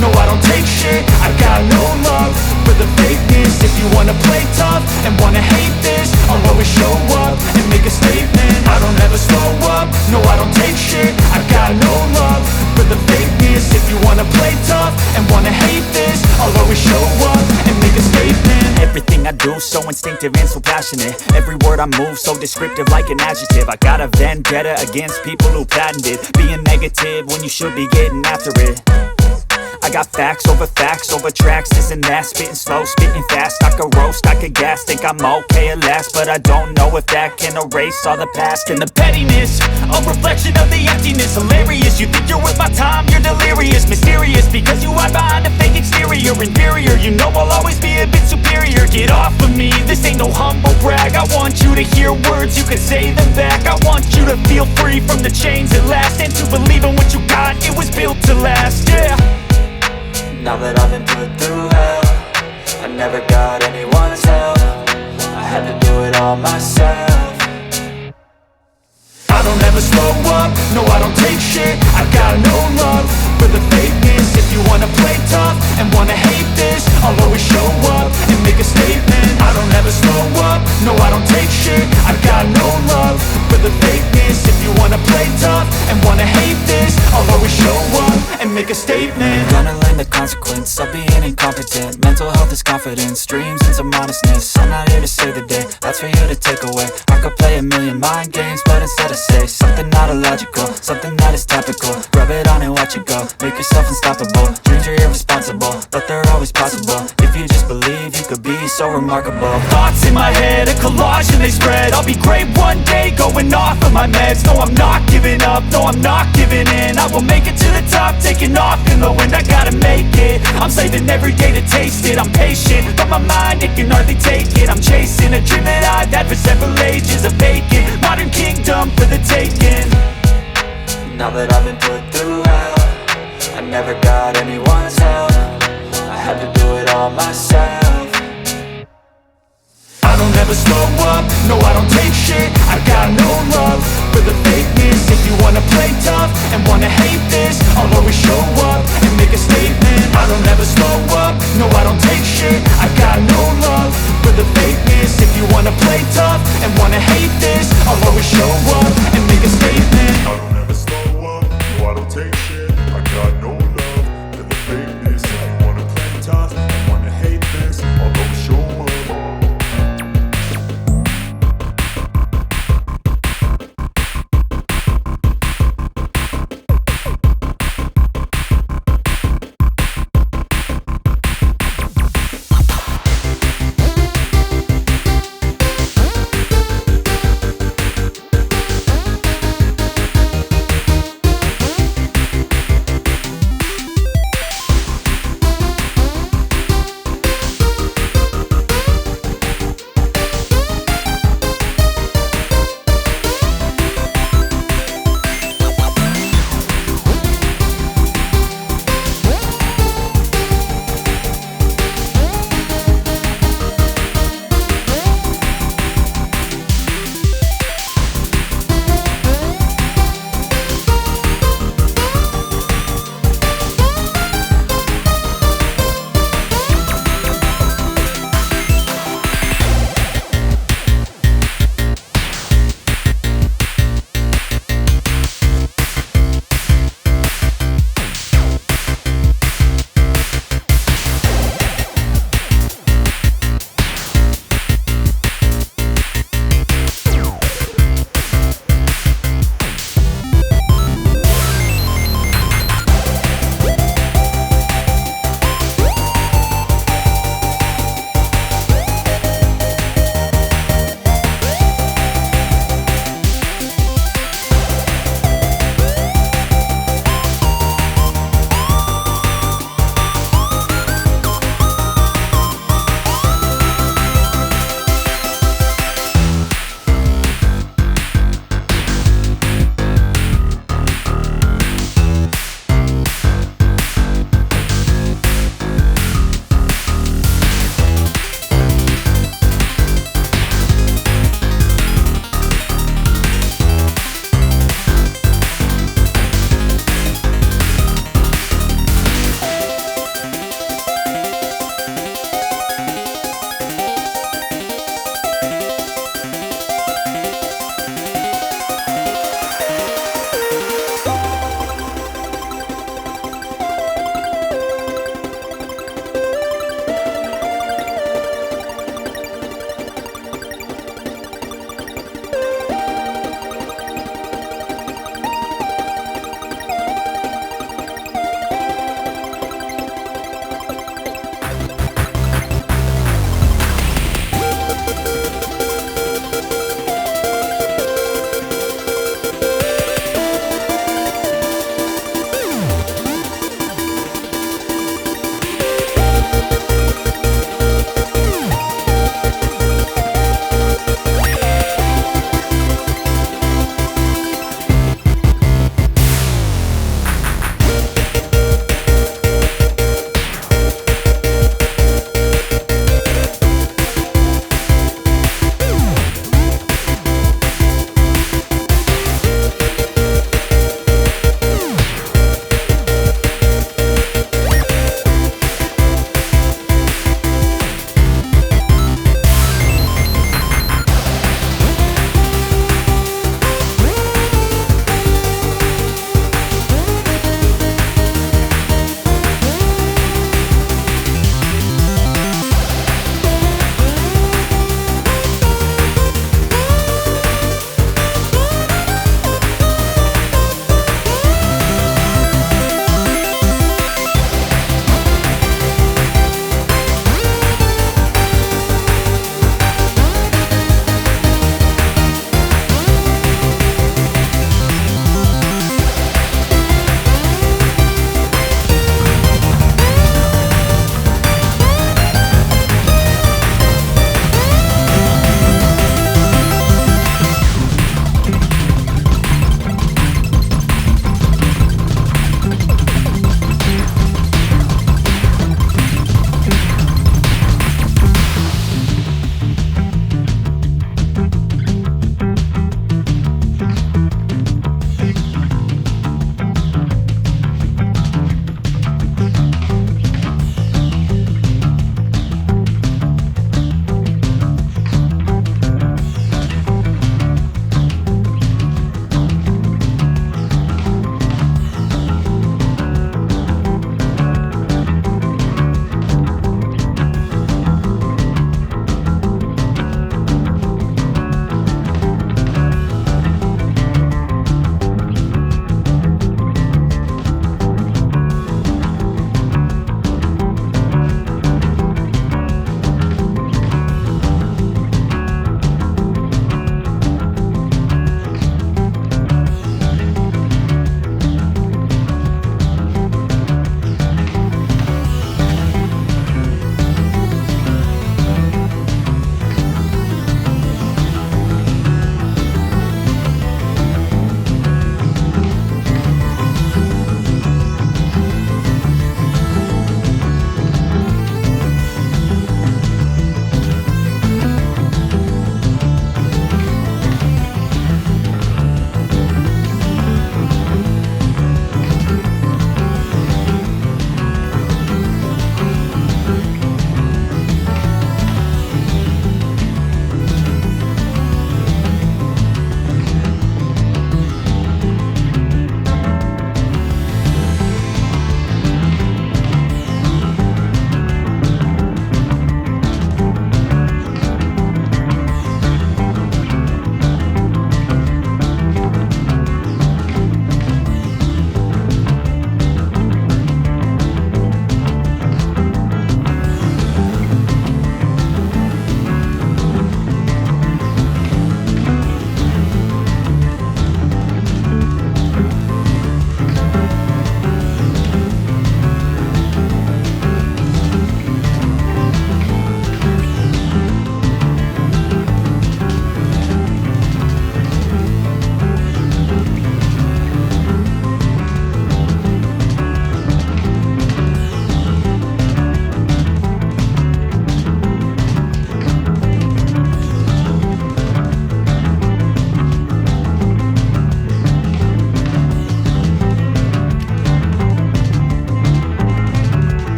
no I don't take shit. I got no love for the fakeness. If you wanna play tough and wanna hate this, I'll always show up and make a statement. I don't ever slow up, no I don't take shit. I got no love for the fakeness. If you wanna play tough and wanna hate this, I'll always show up and make a statement. Everything I do so instinctive and so passionate. Every word I move so descriptive like an adjective. I got a vendetta against people who patented being negative when you should be getting after it. I got facts over tracks, this and that. Spitting slow, spitting fast, I could roast, I could gas. Think I'm okay at last, but I don't know if that can erase all the past. And the pettiness, a reflection of the emptiness. Hilarious, you think you're worth my time, you're delirious. Mysterious, because you hide behind a fake exterior. Inferior, you know I'll always be a bit superior. Get off of me, this ain't no humble brag. I want you to hear words, you can say them back. I want you to feel free from the chains at last, and to believe in what you got, it was built to last, yeah. Now that I've been put through hell, I never got anyone's help. I had to do it all myself. I don't ever slow up, no I don't take shit. I got no love for the fakeness. If you wanna play tough and wanna hate this, I'll always show up and make a statement. I don't ever slow up, no I don't take shit. I got no love for the fakeness. If you wanna play tough and wanna hate this, I'll always show up and make a statement. Gonna learn the consequence of being incompetent. Mental health is confidence, dreams and some modestness. I'm not here to save the day, that's for you to take away. I could play a million mind games, but instead I say something not illogical, something that is topical. Rub it on and watch it go, make yourself unstoppable. Dreams are irresponsible, but they're always possible. If you just believe, you could be so remarkable. Thoughts in my head, a collage and they spread. I'll be great one day, going off of my meds. No, I'm not giving up, no, I'm not giving in. I will make it to the top, taking off in the wind. I gotta make it, I'm saving every day to taste it. I'm patient, but my mind, it can hardly take it. I'm chasing a dream that I've had for several ages. A vacant, modern kingdom for the taking. Now that I've been put through hell, I never got anyone's help. I had to do it all myself. I don't ever slow up, no I don't take shit. I got no love for the fakeness. If you wanna play tough and wanna hate this, I'll always show up and make a statement. I don't ever slow up, no I don't take shit. I got no love for the fakeness. If you wanna play tough